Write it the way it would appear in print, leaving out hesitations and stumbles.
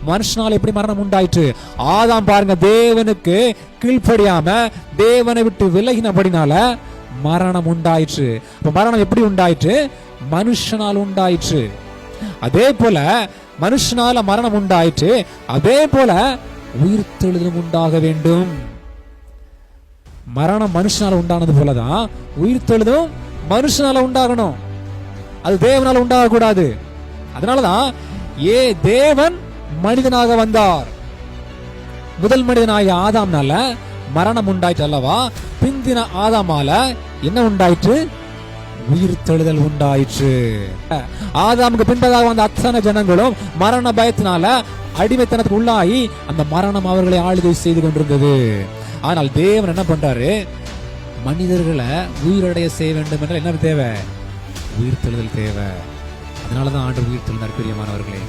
மனுஷனால எப்படி மரணம் உண்டாயிற்று? ஆதாம் பாருங்க, தேவனுக்கு கீழ்ப்படியாம தேவனை விட்டு விலகினபடினால மரணம் உண்டாயிற்று. அப்ப மரணம் எப்படி உண்டாயிற்று? மனுஷனால் உண்டாயிற்று. அதே போல மனுஷனால மரணம் உண்டாயிற்று, அதே போல உயிர்த்தெழுதலும் உண்டாக வேண்டும். மரணம் மனுஷனால உண்டானது போலதான் உயிர்த்தெழுதலும் மனுஷனால உண்டாகணும். அது தேவனால உண்டாக கூடாது. அதனாலதான் தேவன் மனிதனாக வந்தார். முதல் மனிதனாகிய ஆதாம்னால மரணம் உண்டாயிற்று அல்லவா? பிந்தின ஆதாமால என்ன உண்டாயிற்று? உயிர்த்தெழுதல் உண்டாயிற்று. ஆதாமுக்கு பின்பதாக வந்த அத்தனை ஜனங்களும் மரண பயத்தினால அடிமைத்தனத்துக்கு உள்ளாகி அந்த மரணம் அவர்களை ஆளுகை செய்து கொண்டிருந்தது. ஆனால் தேவன் என்ன பண்றாரு? மனிதர்களை உயிரடைய செய்ய வேண்டும் என்றால் என்ன தேவை? உயிர்த்தெழுதல் தேவை. அதனாலதான் ஆண்டவர் உயிர்த்தெழுந்தார். பிரியமானவர்களே,